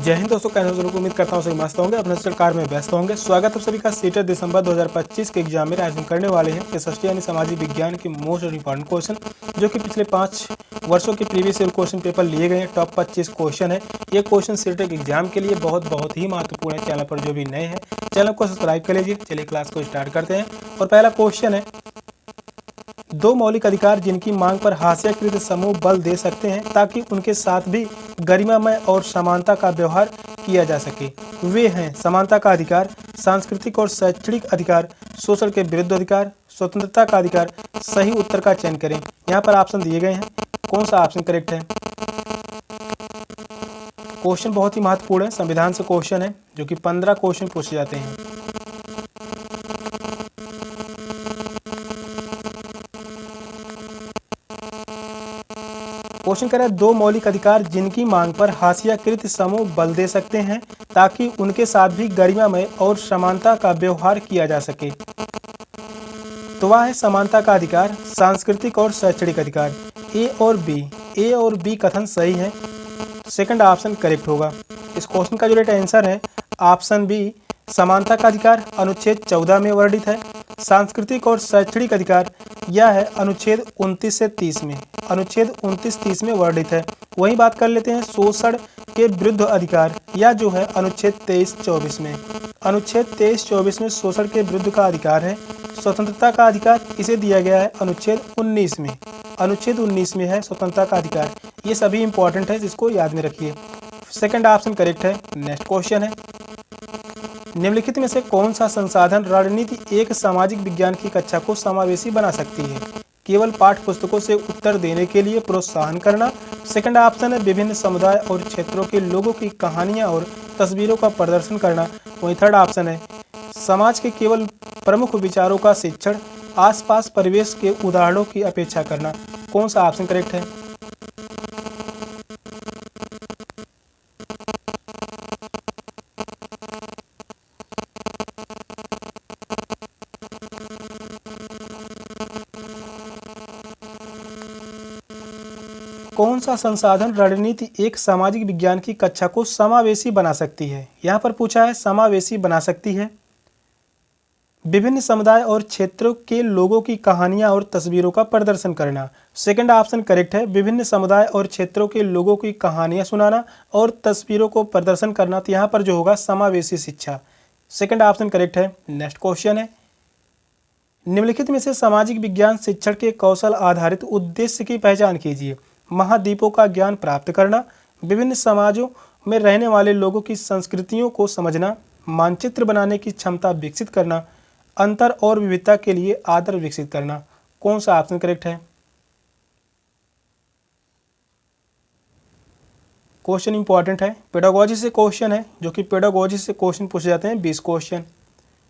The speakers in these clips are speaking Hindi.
जय हिंद दोस्तों, कैसे हो? उम्मीद करता हूँ सभी मस्त होंगे, अपने सरकार में व्यस्त होंगे। स्वागत है सभी का 7 दिसंबर 2025 के एग्जाम में। आज हम करने वाले हैं एसएसटी यानी सामाजिक विज्ञान के मोस्ट इंपॉर्टेंट क्वेश्चन, जो कि पिछले 5 वर्षों के प्रीवियस ईयर क्वेश्चन पेपर लिए गए हैं। टॉप 25 क्वेश्चन है। ये क्वेश्चन सीटेट एग्जाम के लिए बहुत ही महत्वपूर्ण है। चैनल पर जो भी नए हैं, चैनल को सब्सक्राइब कर लीजिए। चलिए क्लास को स्टार्ट करते हैं। और पहला क्वेश्चन है, दो मौलिक अधिकार जिनकी मांग पर हास्याकृत समूह बल दे सकते हैं ताकि उनके साथ भी गरिमामय और समानता का व्यवहार किया जा सके। वे हैं समानता का अधिकार, सांस्कृतिक और शैक्षणिक अधिकार, शोषण के विरुद्ध अधिकार, स्वतंत्रता का अधिकार। सही उत्तर का चयन करें। यहाँ पर ऑप्शन दिए गए हैं, कौन सा ऑप्शन करेक्ट है? क्वेश्चन बहुत ही महत्वपूर्ण है, संविधान से क्वेश्चन है, जो कि 15 क्वेश्चन पूछे जाते हैं। क्वेश्चन कह रहा है, दो मौलिक अधिकार जिनकी मांग पर हास्याकृत समूह बल दे सकते हैं ताकि उनके साथ भी गरिमामय और समानता का व्यवहार किया जा सके। तो वह है समानता का अधिकार, सांस्कृतिक और शैक्षणिक अधिकार। ए और बी कथन सही है। सेकंड ऑप्शन करेक्ट होगा। इस क्वेश्चन का जो राइट आंसर है ऑप्शन बी, समानता का अधिकार अनुच्छेद 14 में वर्णित है। सांस्कृतिक और शैक्षणिक अधिकार यह है अनुच्छेद 29 से 30 में, अनुच्छेद 29-30 में वर्णित है। वही बात कर लेते हैं शोषण के विरुद्ध अधिकार, या जो है अनुच्छेद 23-24 में। अनुच्छेद 23-24 में शोषण के विरुद्ध का अधिकार है। स्वतंत्रता का अधिकार इसे दिया गया है अनुच्छेद 19 में, अनुच्छेद 19 में है स्वतंत्रता का अधिकार। ये सभी इंपॉर्टेंट है, जिसको याद में रखिए। सेकंड ऑप्शन करेक्ट है। नेक्स्ट क्वेश्चन है, निम्नलिखित में से कौन सा संसाधन रणनीति एक सामाजिक विज्ञान की कक्षा को समावेशी बना सकती है? केवल पाठ्य पुस्तकों से उत्तर देने के लिए प्रोत्साहन करना। सेकंड ऑप्शन है, विभिन्न समुदाय और क्षेत्रों के लोगों की कहानियां और तस्वीरों का प्रदर्शन करना। वहीं थर्ड ऑप्शन है, समाज के केवल प्रमुख विचारों का शिक्षण, आसपास परिवेश के उदाहरणों की अपेक्षा करना। कौन सा ऑप्शन करेक्ट है? कौन सा संसाधन रणनीति एक सामाजिक विज्ञान की कक्षा को समावेशी बना सकती है? यहाँ पर पूछा है समावेशी बना सकती है। विभिन्न समुदाय और क्षेत्रों के लोगों की कहानियां और तस्वीरों का प्रदर्शन करना। सेकंड ऑप्शन करेक्ट है, विभिन्न समुदाय और क्षेत्रों के लोगों की कहानियां सुनाना और तस्वीरों को प्रदर्शन करना। तो यहाँ पर जो होगा समावेशी शिक्षा। सेकंड ऑप्शन करेक्ट है। नेक्स्ट क्वेश्चन है, निम्नलिखित में से सामाजिक विज्ञान शिक्षण के कौशल आधारित उद्देश्य की पहचान कीजिए। महाद्वीपों का ज्ञान प्राप्त करना, विभिन्न समाजों में रहने वाले लोगों की संस्कृतियों को समझना, मानचित्र बनाने की क्षमता विकसित करना, अंतर और विविधता के लिए आदर विकसित करना। कौन सा ऑप्शन करेक्ट है? क्वेश्चन इंपॉर्टेंट है, पेडागोजी से क्वेश्चन है, जो कि पेडागोजी से क्वेश्चन पूछे जाते हैं 20 क्वेश्चन।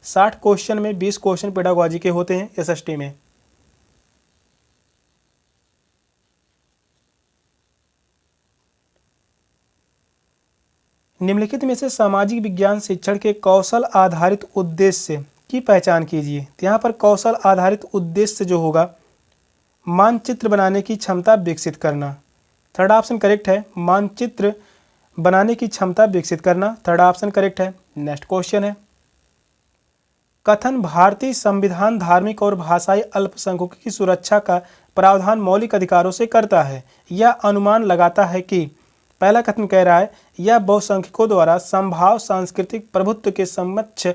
60 क्वेश्चन में 20 क्वेश्चन पेडागोजी के होते हैं एसएसटी में। निम्नलिखित में से सामाजिक विज्ञान शिक्षण के कौशल आधारित उद्देश्य की पहचान कीजिए। तो यहाँ पर कौशल आधारित उद्देश्य जो होगा, मानचित्र बनाने की क्षमता विकसित करना। थर्ड ऑप्शन करेक्ट है, मानचित्र बनाने की क्षमता विकसित करना। थर्ड ऑप्शन करेक्ट है। नेक्स्ट क्वेश्चन है, कथन भारतीय संविधान धार्मिक और भाषाई अल्पसंख्यकों की सुरक्षा का प्रावधान मौलिक अधिकारों से करता है। यह अनुमान लगाता है कि, पहला कथन कह रहा है, यह बहुसंख्यकों द्वारा संभाव सांस्कृतिक प्रभुत्व के समक्ष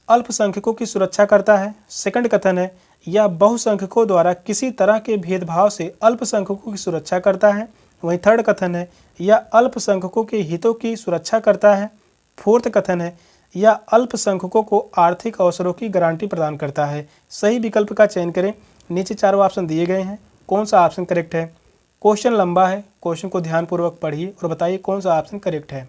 अल्पसंख्यकों की सुरक्षा करता है। सेकंड कथन है, यह बहुसंख्यकों द्वारा किसी तरह के भेदभाव से अल्पसंख्यकों की सुरक्षा करता है। वहीं थर्ड कथन है, यह अल्पसंख्यकों के हितों की सुरक्षा करता है। फोर्थ कथन है, यह अल्पसंख्यकों को आर्थिक अवसरों की गारंटी प्रदान करता है। सही विकल्प का चयन करें। नीचे चारों ऑप्शन दिए गए हैं, कौन सा ऑप्शन करेक्ट है? क्वेश्चन लंबा है, क्वेश्चन को ध्यानपूर्वक पढ़िए और बताइए कौन सा ऑप्शन करेक्ट है।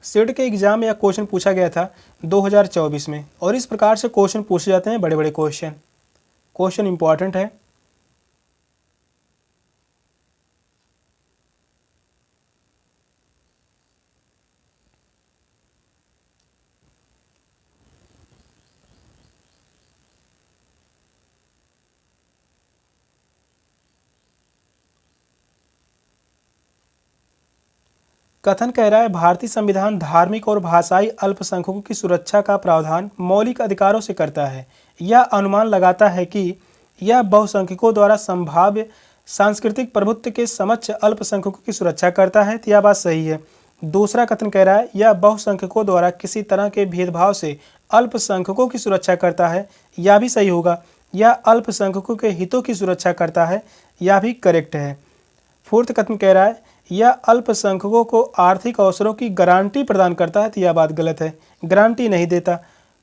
सेट के एग्जाम में यह क्वेश्चन पूछा गया था 2024 में, और इस प्रकार से क्वेश्चन पूछे जाते हैं, बड़े बड़े क्वेश्चन। क्वेश्चन इंपॉर्टेंट है। कथन कह रहा है भारतीय संविधान धार्मिक और भाषाई अल्पसंख्यकों की सुरक्षा का प्रावधान मौलिक अधिकारों से करता है। यह अनुमान लगाता है कि यह बहुसंख्यकों द्वारा संभाव्य सांस्कृतिक प्रभुत्व के समक्ष अल्पसंख्यकों की सुरक्षा करता है। तो यह बात सही है। दूसरा कथन कह रहा है यह बहुसंख्यकों द्वारा किसी तरह के भेदभाव से अल्पसंख्यकों की सुरक्षा करता है। यह भी सही होगा। यह अल्पसंख्यकों के हितों की सुरक्षा करता है। यह भी करेक्ट है। फोर्थ कथन कह रहा है यह अल्पसंख्यकों को आर्थिक अवसरों की गारंटी प्रदान करता है। तो यह बात गलत है, गारंटी नहीं देता।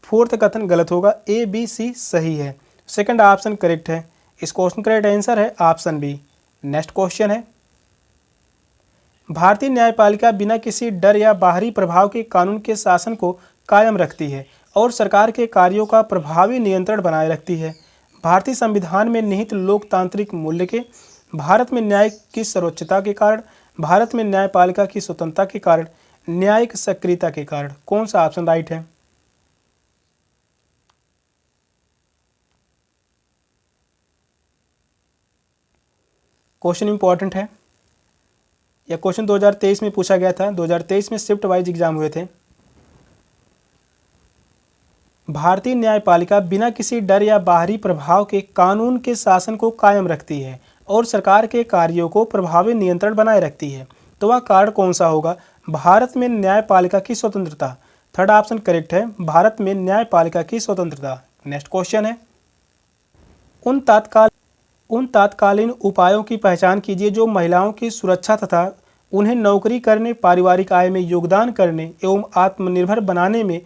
फोर्थ कथन गलत होगा। ए बी सी सही है। सेकंड ऑप्शन करेक्ट है। इस क्वेश्चन का राइट आंसर है ऑप्शन बी। नेक्स्ट क्वेश्चन है भारतीय न्यायपालिका बिना किसी डर या बाहरी प्रभाव के कानून के शासन को कायम रखती है और सरकार के कार्यों का प्रभावी नियंत्रण बनाए रखती है। भारतीय संविधान में निहित लोकतांत्रिक मूल्य के, भारत में न्याय की सर्वोच्चता के कारण, भारत में न्यायपालिका की स्वतंत्रता के कारण, न्यायिक सक्रियता के कारण कौन सा ऑप्शन राइट है? क्वेश्चन इंपॉर्टेंट है। यह क्वेश्चन 2023 में पूछा गया था। 2023 में शिफ्ट वाइज एग्जाम हुए थे। भारतीय न्यायपालिका बिना किसी डर या बाहरी प्रभाव के कानून के शासन को कायम रखती है और सरकार के कार्यों को प्रभावी नियंत्रण बनाए रखती है। तो वह कारण कौन सा होगा? भारत में न्यायपालिका की स्वतंत्रता। थर्ड ऑप्शन करेक्ट है, भारत में न्यायपालिका की स्वतंत्रता। नेक्स्ट क्वेश्चन है उन तात्कालीन उपायों की पहचान कीजिए जो महिलाओं की सुरक्षा तथा उन्हें नौकरी करने, पारिवारिक आय में योगदान करने एवं आत्मनिर्भर बनाने में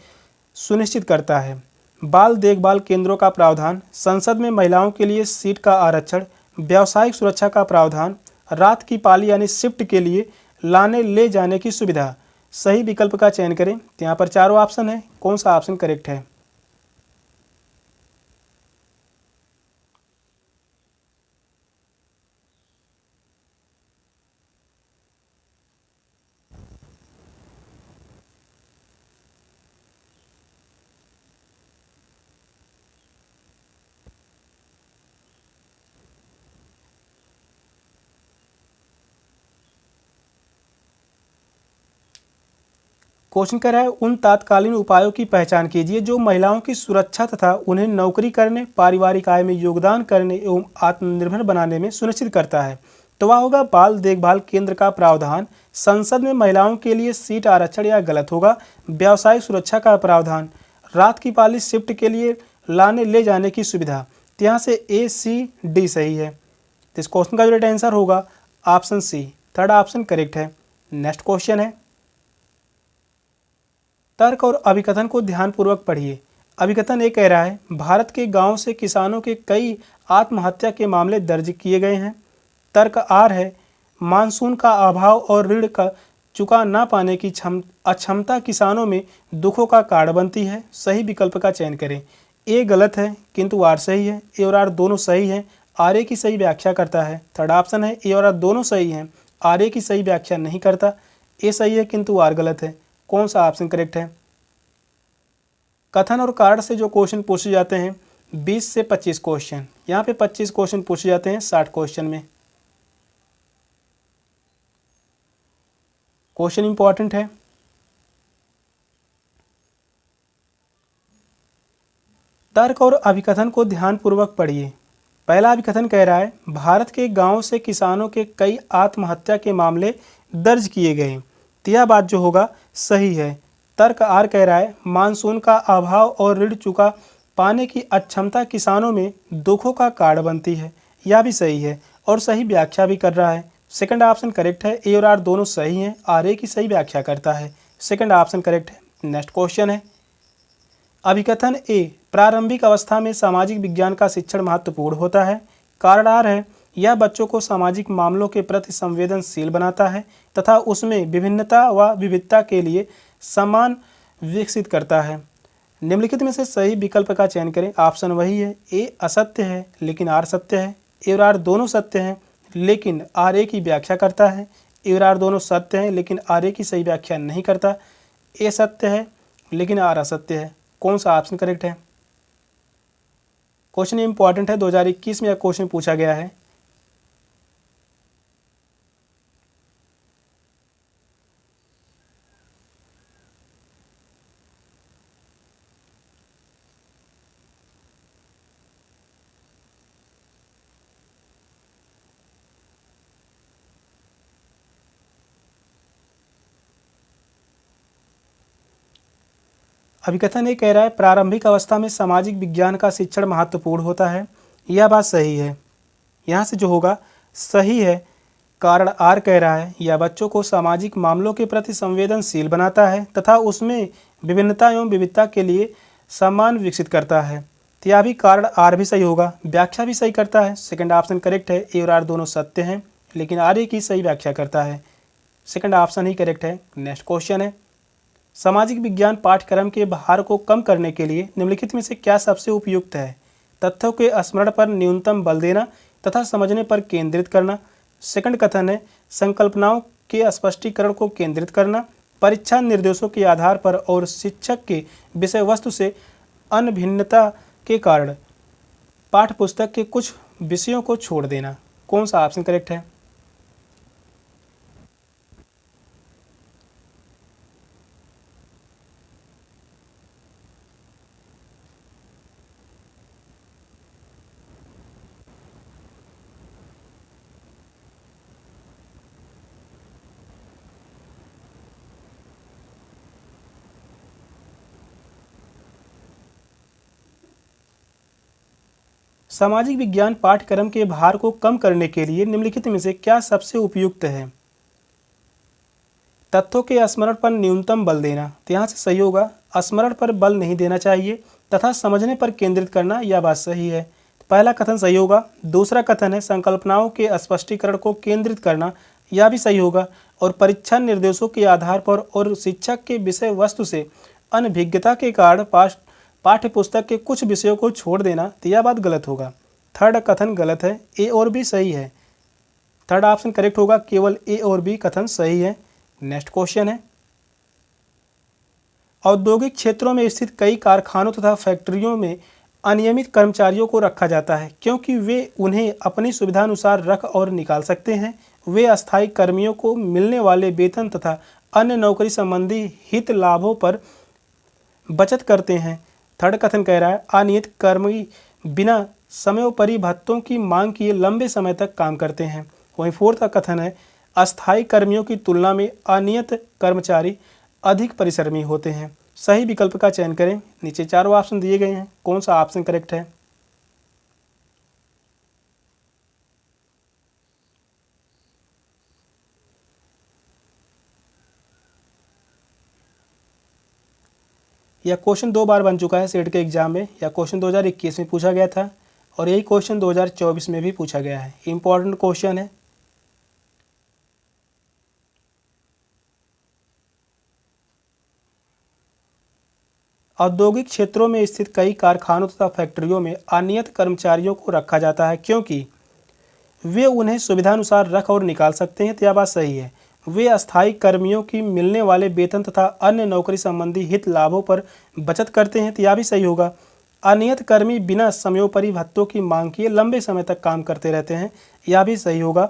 सुनिश्चित करता है। बाल देखभाल केंद्रों का प्रावधान, संसद में महिलाओं के लिए सीट का आरक्षण, व्यावसायिक सुरक्षा का प्रावधान, रात की पाली यानी शिफ्ट के लिए लाने ले जाने की सुविधा। सही विकल्प का चयन करें। यहाँ पर चारों ऑप्शन है, कौन सा ऑप्शन करेक्ट है? क्वेश्चन कह रहा है उन तात्कालीन उपायों की पहचान कीजिए जो महिलाओं की सुरक्षा तथा उन्हें नौकरी करने, पारिवारिक आय में योगदान करने एवं आत्मनिर्भर बनाने में सुनिश्चित करता है। तो वह होगा बाल देखभाल केंद्र का प्रावधान, संसद में महिलाओं के लिए सीट आरक्षण, या गलत होगा व्यावसायिक सुरक्षा का प्रावधान, रात की पाली शिफ्ट के लिए लाने ले जाने की सुविधा। तो यहाँ से ए सी डी सही है। तो इस क्वेश्चन का जो राइट आंसर होगा option C, third option correct है। नेक्स्ट क्वेश्चन है तर्क और अभिकथन को ध्यानपूर्वक पढ़िए। अभिकथन ये कह रहा है भारत के गांव से किसानों के कई आत्महत्या के मामले दर्ज किए गए हैं। तर्क आर है मानसून का अभाव और ऋण का चुका ना पाने की अक्षमता किसानों में दुखों का कारण बनती है। सही विकल्प का चयन करें। ए गलत है किंतु आर सही है। ए और आर दोनों सही हैं। आर ए की सही व्याख्या करता है। थर्ड ऑप्शन है ए और आर दोनों सही हैं, आर ए की सही व्याख्या नहीं करता। ए सही है किंतु आर गलत है। कौन सा ऑप्शन करेक्ट है? कथन और कारण से जो क्वेश्चन पूछे जाते हैं 20 से 25 क्वेश्चन, यहाँ पे 25 क्वेश्चन पूछे जाते हैं 60 क्वेश्चन में। क्वेश्चन इंपॉर्टेंट है। तर्क और अभिकथन को ध्यानपूर्वक पढ़िए। पहला अभिकथन कह रहा है भारत के गांव से किसानों के कई आत्महत्या के मामले दर्ज किए गए। तो यह बात जो होगा सही है। तर्क आर कह रहा है मानसून का अभाव और ऋण चुका पाने की अक्षमता किसानों में दुखों का कारण बनती है। यह भी सही है और सही व्याख्या भी कर रहा है। सेकंड ऑप्शन करेक्ट है। ए और आर दोनों सही हैं, आर ए की सही व्याख्या करता है। सेकंड ऑप्शन करेक्ट है। नेक्स्ट क्वेश्चन है अभिकथन ए प्रारंभिक अवस्था में सामाजिक विज्ञान का शिक्षण महत्वपूर्ण होता है। कारण आर है यह बच्चों को सामाजिक मामलों के प्रति संवेदनशील बनाता है तथा उसमें विभिन्नता व विविधता के लिए सम्मान विकसित करता है। निम्नलिखित में से सही विकल्प का चयन करें। ऑप्शन वही है। ए असत्य है लेकिन आर सत्य है। ए और आर दोनों सत्य हैं लेकिन आर ए की व्याख्या करता है। ए और आर दोनों सत्य हैं लेकिन आर ए की सही व्याख्या नहीं करता। ए सत्य है लेकिन आर असत्य है। कौन सा ऑप्शन करेक्ट है? क्वेश्चन इंपॉर्टेंट है, 2021 में यह क्वेश्चन पूछा गया है। अभिकथन ये कह रहा है प्रारंभिक अवस्था में सामाजिक विज्ञान का शिक्षण महत्वपूर्ण होता है। यह बात सही है। यहाँ से जो होगा सही है। कारण आर कह रहा है यह बच्चों को सामाजिक मामलों के प्रति संवेदनशील बनाता है तथा उसमें विभिन्नता एवं विविधता के लिए सम्मान विकसित करता है। तो यह भी कारण आर भी सही होगा। व्याख्या भी सही करता है। सेकंड ऑप्शन करेक्ट है। ए और आर दोनों सत्य हैं, लेकिन आर ए की सही व्याख्या करता है। सेकंड ऑप्शन ही करेक्ट है। नेक्स्ट क्वेश्चन है, सामाजिक विज्ञान पाठ्यक्रम के भार को कम करने के लिए निम्नलिखित में से क्या सबसे उपयुक्त है? तथ्यों के स्मरण पर न्यूनतम बल देना तथा समझने पर केंद्रित करना। सेकंड कथन है संकल्पनाओं के स्पष्टीकरण को केंद्रित करना, परीक्षा निर्देशों के आधार पर और शिक्षक के विषय वस्तु से अनभिन्नता के कारण पाठ्य पुस्तक के कुछ विषयों को छोड़ देना। कौन सा ऑप्शन करेक्ट है? सामाजिक विज्ञान पाठ्यक्रम के भार को कम करने के लिए निम्नलिखित में से क्या सबसे उपयुक्त है? तथ्यों के स्मरण पर न्यूनतम बल देना। तो यहाँ से सही होगा स्मरण पर बल नहीं देना चाहिए तथा समझने पर केंद्रित करना। यह बात सही है। पहला कथन सही होगा। दूसरा कथन है संकल्पनाओं के स्पष्टीकरण को केंद्रित करना। यह भी सही होगा। और परीक्षा निर्देशों के आधार पर और शिक्षक के विषय वस्तु से अनभिज्ञता के कारण पाठ्य पुस्तक के कुछ विषयों को छोड़ देना। तो यह बात गलत होगा। थर्ड कथन गलत है। ए और बी सही है। थर्ड ऑप्शन करेक्ट होगा। केवल ए और बी कथन सही है। नेक्स्ट क्वेश्चन है, औद्योगिक क्षेत्रों में स्थित कई कारखानों तथा फैक्ट्रियों में अनियमित कर्मचारियों को रखा जाता है क्योंकि वे उन्हें अपनी सुविधानुसार रख और निकाल सकते हैं। वे अस्थायी कर्मियों को मिलने वाले वेतन तथा अन्य नौकरी संबंधी हित लाभों पर बचत करते हैं। थर्ड कथन कह रहा है अनियमित कर्मी बिना समयोपरि भत्तों की मांग किए लंबे समय तक काम करते हैं। वहीं फोर्थ का कथन है अस्थायी कर्मियों की तुलना में अनियत कर्मचारी अधिक परिश्रमी होते हैं। सही विकल्प का चयन करें। नीचे चारों ऑप्शन दिए गए हैं, कौन सा ऑप्शन करेक्ट है? यह क्वेश्चन 2 बार बन चुका है सेट के एग्जाम में। यह क्वेश्चन 2021 में पूछा गया था और यही क्वेश्चन 2024 में भी पूछा गया है। इंपॉर्टेंट क्वेश्चन है। औद्योगिक क्षेत्रों में स्थित कई कारखानों तथा फैक्ट्रियों में अनियत कर्मचारियों को रखा जाता है क्योंकि वे उन्हें सुविधानुसार रख और निकाल सकते हैं। तो यह बात सही है। वे अस्थायी कर्मियों की मिलने वाले वेतन तथा अन्य नौकरी संबंधी हित लाभों पर बचत करते हैं। तो यह भी सही होगा। अनियत कर्मी बिना समयोपरि भत्तों की मांग किए लंबे समय तक काम करते रहते हैं। यह भी सही होगा।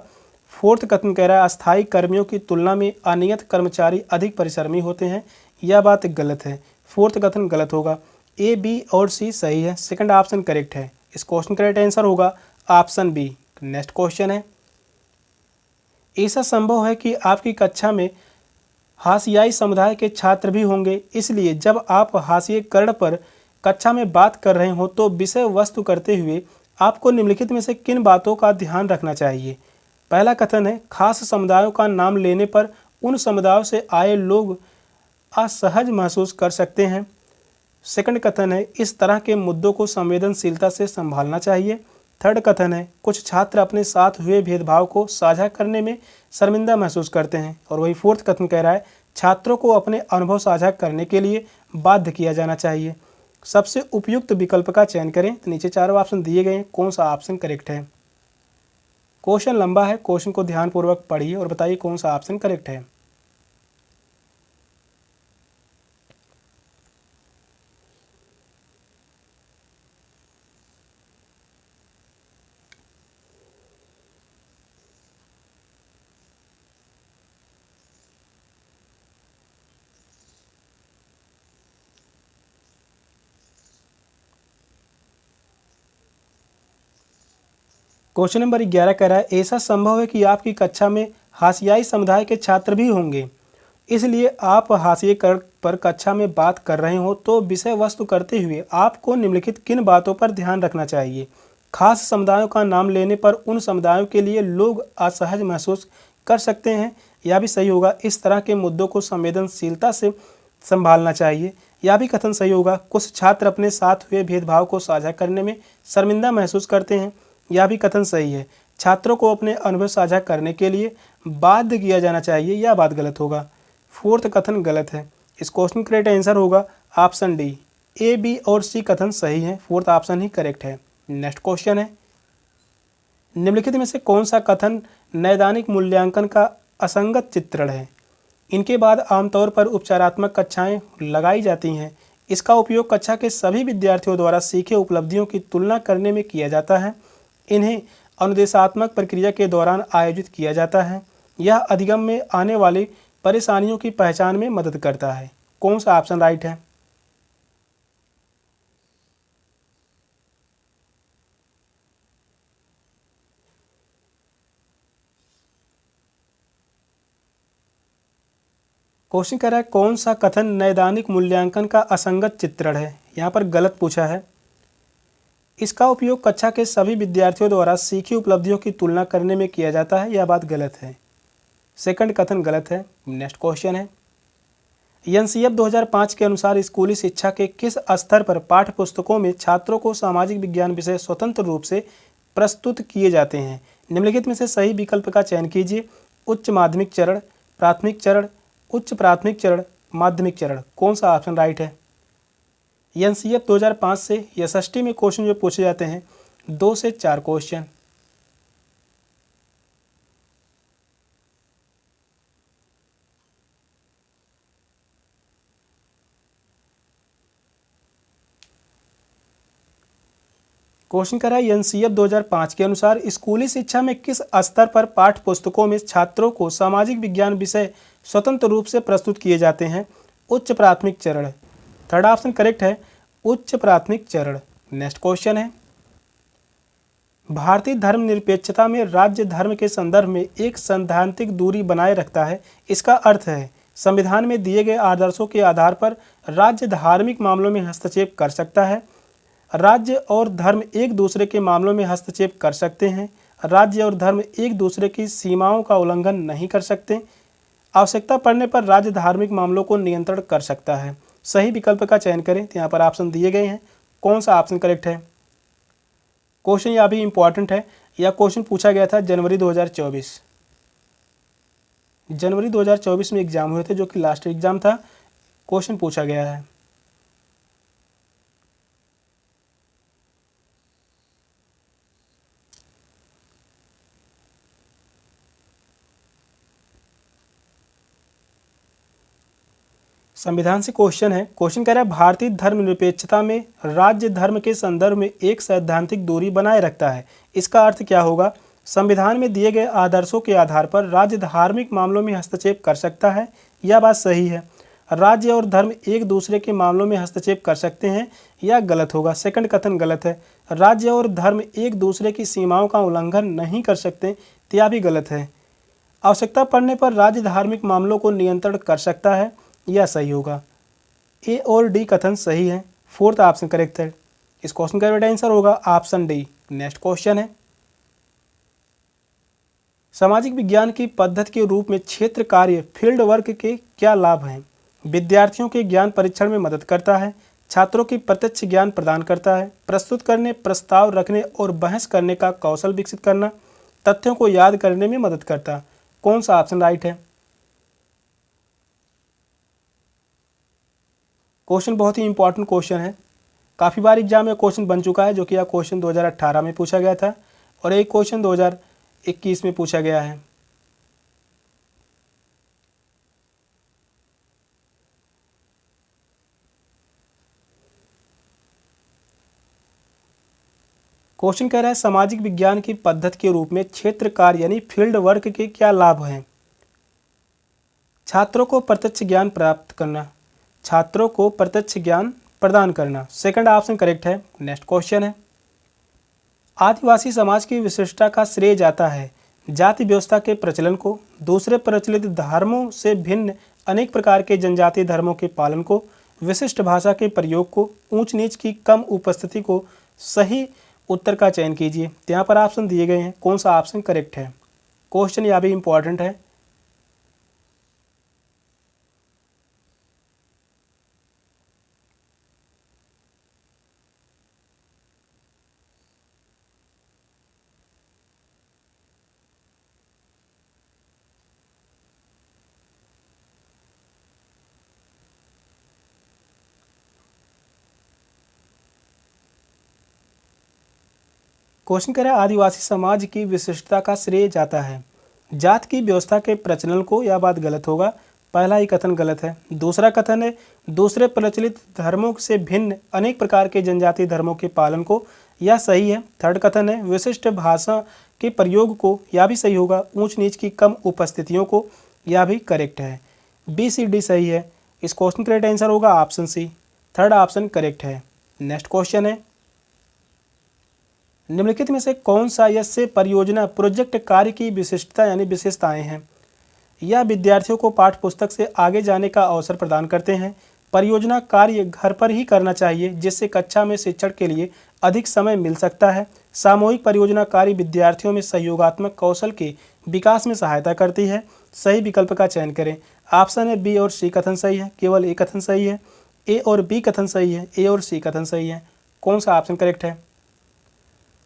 फोर्थ कथन कह रहा है अस्थायी कर्मियों की तुलना में अनियत कर्मचारी अधिक परिश्रमी होते हैं। यह बात गलत है। फोर्थ कथन गलत होगा। ए, बी और सी सही है। सेकंड ऑप्शन करेक्ट है। इस क्वेश्चन का राइट आंसर होगा ऑप्शन बी। नेक्स्ट क्वेश्चन है, ऐसा संभव है कि आपकी कक्षा में हाशियाई समुदाय के छात्र भी होंगे, इसलिए जब आप हाशियेकरण पर कक्षा में बात कर रहे हो तो विषय वस्तु करते हुए आपको निम्नलिखित में से किन बातों का ध्यान रखना चाहिए? पहला कथन है खास समुदायों का नाम लेने पर उन समुदायों से आए लोग असहज महसूस कर सकते हैं। सेकंड कथन है इस तरह के मुद्दों को संवेदनशीलता से संभालना चाहिए। थर्ड कथन है कुछ छात्र अपने साथ हुए भेदभाव को साझा करने में शर्मिंदा महसूस करते हैं। और वही फोर्थ कथन कह रहा है छात्रों को अपने अनुभव साझा करने के लिए बाध्य किया जाना चाहिए। सबसे उपयुक्त विकल्प का चयन करें। तो नीचे चारों ऑप्शन दिए गए हैं, कौन सा ऑप्शन करेक्ट है? क्वेश्चन लंबा है, क्वेश्चन को ध्यानपूर्वक पढ़िए और बताइए कौन सा ऑप्शन करेक्ट है। क्वेश्चन नंबर 11 कह रहा है ऐसा संभव है कि आपकी कक्षा में हाशियाई समुदाय के छात्र भी होंगे, इसलिए आप हाशिए कर पर कक्षा में बात कर रहे हो तो विषय वस्तु करते हुए आपको निम्नलिखित किन बातों पर ध्यान रखना चाहिए। खास समुदायों का नाम लेने पर उन समुदायों के लिए लोग असहज महसूस कर सकते हैं, यह भी सही होगा। इस तरह के मुद्दों को संवेदनशीलता से संभालना चाहिए, यह भी कथन सही होगा। कुछ छात्र अपने साथ हुए भेदभाव को साझा करने में शर्मिंदा महसूस करते हैं, यह भी कथन सही है। छात्रों को अपने अनुभव साझा करने के लिए बाध्य किया जाना चाहिए, यह बात गलत होगा। फोर्थ कथन गलत है। इस क्वेश्चन का करेक्ट आंसर होगा ऑप्शन डी। ए, बी और सी कथन सही है, फोर्थ ऑप्शन ही करेक्ट है। नेक्स्ट क्वेश्चन है, निम्नलिखित में से कौन सा कथन नैदानिक मूल्यांकन का असंगत चित्रण है। इनके बाद आमतौर पर उपचारात्मक कक्षाएं लगाई जाती हैं। इसका उपयोग कक्षा के सभी विद्यार्थियों द्वारा सीखे उपलब्धियों की तुलना करने में किया जाता है। इन्हें अनुदेशात्मक प्रक्रिया के दौरान आयोजित किया जाता है। यह अधिगम में आने वाली परेशानियों की पहचान में मदद करता है। कौन सा ऑप्शन राइट है। क्वेश्चन कह रहा है कौन सा कथन नैदानिक मूल्यांकन का असंगत चित्रण है। यहाँ पर गलत पूछा है। इसका उपयोग कक्षा के सभी विद्यार्थियों द्वारा सीखी उपलब्धियों की तुलना करने में किया जाता है, यह बात गलत है। सेकंड कथन गलत है। नेक्स्ट क्वेश्चन है, एनसीएफ 2005 के अनुसार स्कूली शिक्षा के किस स्तर पर पाठ्य पुस्तकों में छात्रों को सामाजिक विज्ञान विषय स्वतंत्र रूप से प्रस्तुत किए जाते हैं। निम्नलिखित में से सही विकल्प का चयन कीजिए। उच्च माध्यमिक चरण, प्राथमिक चरण, उच्च प्राथमिक चरण, माध्यमिक चरण। कौन सा ऑप्शन राइट है। एनसीएफ 2005 से एसएसटी में क्वेश्चन जो पूछे जाते हैं 2 से 4 क्वेश्चन। क्वेश्चन कर रहा है एनसीएफ 2005 के अनुसार स्कूली शिक्षा में किस स्तर पर पाठ्य पुस्तकों में छात्रों को सामाजिक विज्ञान विषय स्वतंत्र रूप से प्रस्तुत किए जाते हैं। उच्च प्राथमिक चरण, थर्ड ऑप्शन करेक्ट है, उच्च प्राथमिक चरण। नेक्स्ट क्वेश्चन है, भारतीय धर्मनिरपेक्षता में राज्य धर्म के संदर्भ में एक सैद्धांतिक दूरी बनाए रखता है। इसका अर्थ है संविधान में दिए गए आदर्शों के आधार पर राज्य धार्मिक मामलों में हस्तक्षेप कर सकता है। राज्य और धर्म एक दूसरे के मामलों में हस्तक्षेप कर सकते हैं। राज्य और धर्म एक दूसरे की सीमाओं का उल्लंघन नहीं कर सकते। आवश्यकता पड़ने पर राज्य धार्मिक मामलों को नियंत्रण कर सकता है। सही विकल्प का चयन करें, तो यहाँ पर ऑप्शन दिए गए हैं। कौन सा ऑप्शन करेक्ट है। क्वेश्चन यह भी इंपॉर्टेंट है। यह क्वेश्चन पूछा गया था जनवरी 2024 में एग्जाम हुए थे, जो कि लास्ट एग्जाम था। क्वेश्चन पूछा गया है। संविधान से क्वेश्चन है। क्वेश्चन कह रहा है भारतीय धर्मनिरपेक्षता में राज्य धर्म के संदर्भ में एक सैद्धांतिक दूरी बनाए रखता है। इसका अर्थ क्या होगा। संविधान में दिए गए आदर्शों के आधार पर राज्य धार्मिक मामलों में हस्तक्षेप कर सकता है, यह बात सही है। राज्य और धर्म एक दूसरे के मामलों में हस्तक्षेप कर सकते हैं, यह गलत होगा। सेकंड कथन गलत है। राज्य और धर्म एक दूसरे की सीमाओं का उल्लंघन नहीं कर सकते, तो यह भी गलत है। आवश्यकता पड़ने पर राज्य धार्मिक मामलों को नियंत्रण कर सकता है, यह सही होगा। ए और डी कथन सही है, फोर्थ ऑप्शन करेक्ट है। इस क्वेश्चन का राइट आंसर होगा ऑप्शन डी। नेक्स्ट क्वेश्चन है, सामाजिक विज्ञान की पद्धति के रूप में क्षेत्र कार्य फील्ड वर्क के क्या लाभ हैं। विद्यार्थियों के ज्ञान परीक्षण में मदद करता है, छात्रों की प्रत्यक्ष ज्ञान प्रदान करता है, प्रस्तुत करने, प्रस्ताव रखने और बहस करने का कौशल विकसित करना, तथ्यों को याद करने में मदद करता। कौन सा ऑप्शन राइट है। क्वेश्चन बहुत ही इंपॉर्टेंट क्वेश्चन है। काफ़ी बार एग्जाम में क्वेश्चन बन चुका है, जो कि यह क्वेश्चन 2018 में पूछा गया था और एक क्वेश्चन 2021 में पूछा गया है। क्वेश्चन कह रहा है सामाजिक विज्ञान की पद्धति के रूप में क्षेत्र कार्य यानी फील्ड वर्क के क्या लाभ हैं। छात्रों को प्रत्यक्ष ज्ञान प्राप्त करना, छात्रों को प्रत्यक्ष ज्ञान प्रदान करना। सेकंड ऑप्शन करेक्ट है। नेक्स्ट क्वेश्चन है, आदिवासी समाज की विशिष्टता का श्रेय जाता है जाति व्यवस्था के प्रचलन को, दूसरे प्रचलित धर्मों से भिन्न अनेक प्रकार के जनजातीय धर्मों के पालन को, विशिष्ट भाषा के प्रयोग को, ऊंच नीच की कम उपस्थिति को। सही उत्तर का चयन कीजिए। तो यहाँ पर ऑप्शन दिए गए हैं, कौन सा ऑप्शन करेक्ट है। क्वेश्चन यहाँ भी इंपॉर्टेंट है। क्वेश्चन कह रहा है आदिवासी समाज की विशिष्टता का श्रेय जाता है जात की व्यवस्था के प्रचलन को। यह बात गलत होगा, पहला ही कथन गलत है। दूसरा कथन है दूसरे प्रचलित धर्मों से भिन्न अनेक प्रकार के जनजातीय धर्मों के पालन को, यह सही है। थर्ड कथन है विशिष्ट भाषा के प्रयोग को, यह भी सही होगा। ऊंच नीच की कम उपस्थितियों को, यह भी करेक्ट है। बी सी डी सही है। इस क्वेश्चन का राइट आंसर होगा option C, third option correct है। नेक्स्ट क्वेश्चन है निम्नलिखित में से कौन सा यह परियोजना प्रोजेक्ट कार्य की विशिष्टता यानी विशेषताएं हैं। यह विद्यार्थियों को पाठ्य पुस्तक से आगे जाने का अवसर प्रदान करते हैं। परियोजना कार्य घर पर ही करना चाहिए जिससे कक्षा में शिक्षण के लिए अधिक समय मिल सकता है। सामूहिक परियोजना कार्य विद्यार्थियों में सहयोगात्मक कौशल के विकास में सहायता करती है। सही विकल्प का चयन करें। ऑप्शन है बी और सी कथन सही है, केवल ए कथन सही है। ए और बी कथन सही है, ए और सी कथन सही है। कौन सा ऑप्शन करेक्ट है।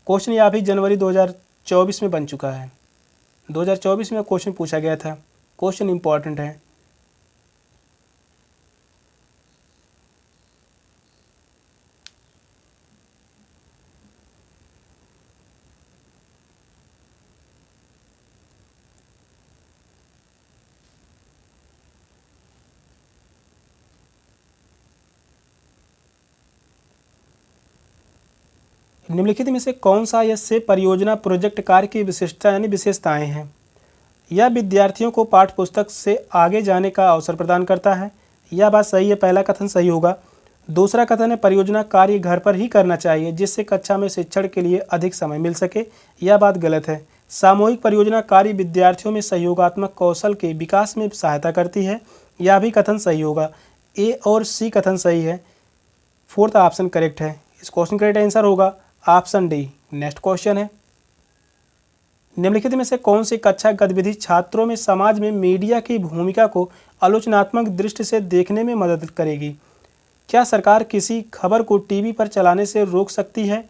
क्वेश्चन यह भी जनवरी 2024 में बन चुका है। 2024 में क्वेश्चन पूछा गया था। क्वेश्चन इंपॉर्टेंट है। निम्नलिखित में से कौन सा यह परियोजना प्रोजेक्ट कार्य की विशिष्टता यानी विशेषताएं हैं। यह विद्यार्थियों को पाठ्य पुस्तक से आगे जाने का अवसर प्रदान करता है। यह बात सही है, पहला कथन सही होगा। दूसरा कथन है परियोजना कार्य घर पर ही करना चाहिए जिससे कक्षा में शिक्षण के लिए अधिक समय मिल सके, यह बात गलत है। सामूहिक परियोजना कार्य विद्यार्थियों में सहयोगात्मक कौशल के विकास में सहायता करती है, यह भी कथन सही होगा। ए और सी कथन सही है, फोर्थ ऑप्शन करेक्ट है। इस क्वेश्चन का राइट आंसर होगा ऑप्शन डी। नेक्स्ट क्वेश्चन है निम्नलिखित में से कौन सी कक्षा गतिविधि छात्रों में समाज में मीडिया की भूमिका को आलोचनात्मक दृष्टि से देखने में मदद करेगी। क्या सरकार किसी खबर को टीवी पर चलाने से रोक सकती है,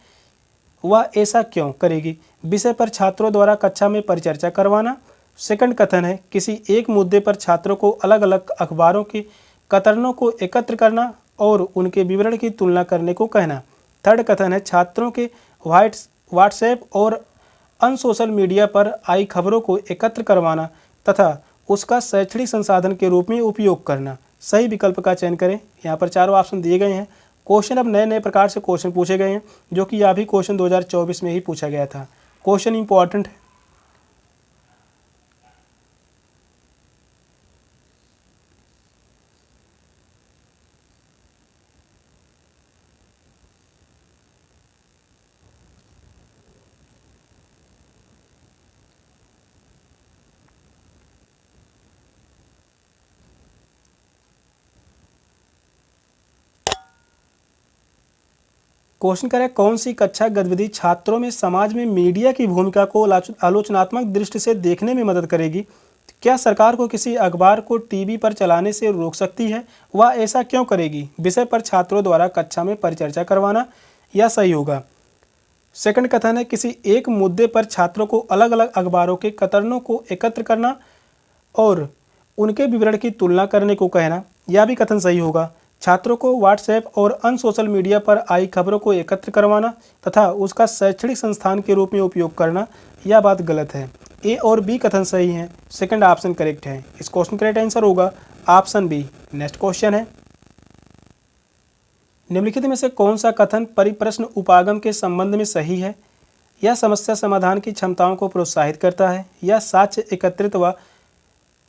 वह ऐसा क्यों करेगी। विषय पर छात्रों द्वारा कक्षा में परिचर्चा करवाना। सेकंड कथन है किसी एक मुद्दे पर छात्रों को अलग अलग अखबारों के कतरनों को एकत्र करना और उनके विवरण की तुलना करने को कहना। थर्ड कथन है छात्रों के व्हाट्सएप और अन्य सोशल मीडिया पर आई खबरों को एकत्र करवाना तथा उसका शैक्षणिक संसाधन के रूप में उपयोग करना। सही विकल्प का चयन करें। यहाँ पर चारों ऑप्शन दिए गए हैं। क्वेश्चन अब नए नए प्रकार से क्वेश्चन पूछे गए हैं जो कि यह भी क्वेश्चन 2024 में ही पूछा गया था। क्वेश्चन इंपॉर्टेंट है। क्वेश्चन करें कौन सी कक्षा गतिविधि छात्रों में समाज में मीडिया की भूमिका को आलोचनात्मक दृष्टि से देखने में मदद करेगी। क्या सरकार को किसी अखबार को टीवी पर चलाने से रोक सकती है, वह ऐसा क्यों करेगी। विषय पर छात्रों द्वारा कक्षा में परिचर्चा करवाना, यह सही होगा। सेकंड कथन है किसी एक मुद्दे पर छात्रों को अलग अलग अखबारों के कतरनों को एकत्र करना और उनके विवरण की तुलना करने को कहना, यह भी कथन सही होगा। छात्रों को व्हाट्सएप और अन्य सोशल मीडिया पर आई खबरों को एकत्र करवाना तथा उसका शैक्षणिक संस्थान के रूप में उपयोग करना, यह बात गलत है। ए और बी कथन सही हैं, सेकंड ऑप्शन करेक्ट है। इस क्वेश्चन का राइट आंसर होगा ऑप्शन बी। नेक्स्ट क्वेश्चन है निम्नलिखित में से कौन सा कथन परिप्रश्न उपागम के संबंध में सही है। यह समस्या समाधान की क्षमताओं को प्रोत्साहित करता है। यह साक्ष्य एकत्रित व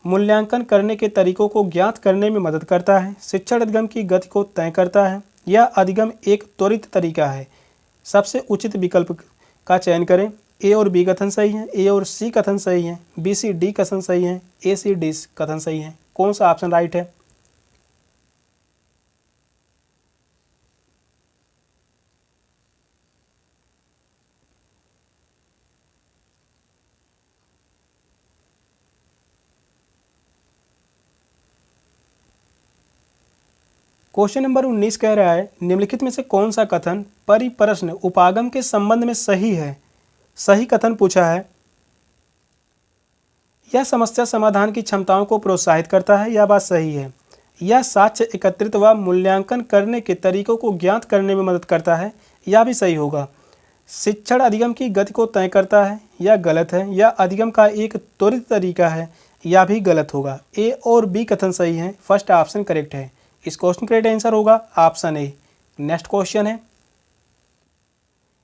मूल्यांकन करने के तरीकों को ज्ञात करने में मदद करता है। शिक्षण अधिगम की गति को तय करता है। यह अधिगम एक त्वरित तरीका है। सबसे उचित विकल्प का चयन करें। ए और बी कथन सही है, ए और सी कथन सही है, बी सी डी कथन सही है, ए सी डी कथन सही है। कौन सा ऑप्शन राइट है? क्वेश्चन नंबर 19 कह रहा है निम्नलिखित में से कौन सा कथन परिप्रश्न उपागम के संबंध में सही है? सही कथन पूछा है। यह समस्या समाधान की क्षमताओं को प्रोत्साहित करता है, यह बात सही है। यह साक्ष्य एकत्रित व मूल्यांकन करने के तरीकों को ज्ञात करने में मदद करता है, यह भी सही होगा। शिक्षण अधिगम की गति को तय करता है, यह गलत है। यह अधिगम का एक त्वरित तरीका है, यह भी गलत होगा। ए और बी कथन सही है, फर्स्ट ऑप्शन करेक्ट है। इस क्वेश्चन का राइट आंसर होगा ऑप्शन ए। नेक्स्ट क्वेश्चन है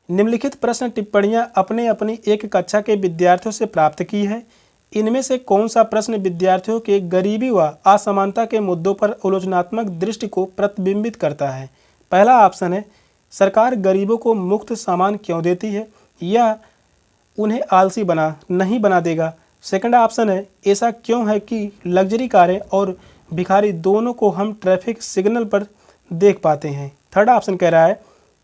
निम्नलिखित प्रश्न टिप्पणियां अपने अपनी एक कक्षा के विद्यार्थियों से प्राप्त की है। इनमें से कौन सा प्रश्न विद्यार्थियों के गरीबी व असमानता के मुद्दों पर आलोचनात्मक दृष्टि को प्रतिबिंबित करता है? पहला ऑप्शन है सरकार गरीबों को मुफ्त सामान क्यों देती है, यह उन्हें आलसी नहीं बना देगा। सेकंड ऑप्शन है ऐसा क्यों है कि लग्जरी कारें और भिखारी दोनों को हम ट्रैफिक सिग्नल पर देख पाते हैं। थर्ड ऑप्शन कह रहा है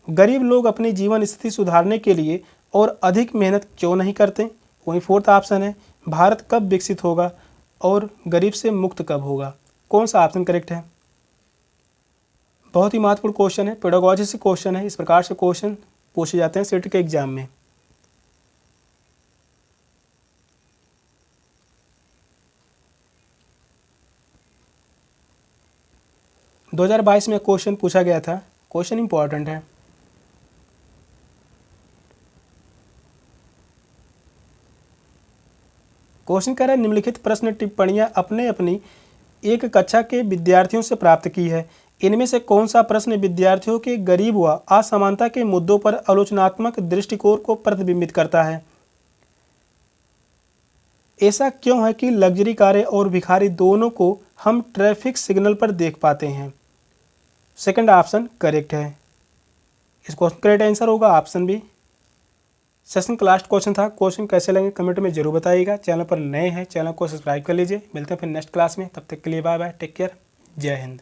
गरीब लोग अपनी जीवन स्थिति सुधारने के लिए और अधिक मेहनत क्यों नहीं करते। वहीं फोर्थ ऑप्शन है भारत कब विकसित होगा और गरीब से मुक्त कब होगा। कौन सा ऑप्शन करेक्ट है? बहुत ही महत्वपूर्ण क्वेश्चन है, पेडागोजी से क्वेश्चन है। इस प्रकार से क्वेश्चन पूछे जाते हैं सेट के एग्जाम में। – 2022 में क्वेश्चन पूछा गया था। क्वेश्चन इंपॉर्टेंट है। क्वेश्चन कह रहा है निम्नलिखित प्रश्न टिप्पणियां अपने अपनी एक कक्षा के विद्यार्थियों से प्राप्त की है। इनमें से कौन सा प्रश्न विद्यार्थियों के गरीब व असमानता के मुद्दों पर आलोचनात्मक दृष्टिकोण को प्रतिबिंबित करता है? ऐसा क्यों है कि लग्जरी कारें और भिखारी दोनों को हम ट्रैफिक सिग्नल पर देख पाते हैं? सेकंड ऑप्शन करेक्ट है। इस क्वेश्चन का राइट आंसर होगा ऑप्शन बी। सेशन का लास्ट क्वेश्चन था। क्वेश्चन कैसे लगे कमेंट में जरूर बताइएगा। चैनल पर नए हैं, चैनल को सब्सक्राइब कर लीजिए। मिलते हैं फिर नेक्स्ट क्लास में, तब तक के लिए बाय बाय, टेक केयर, जय हिंद।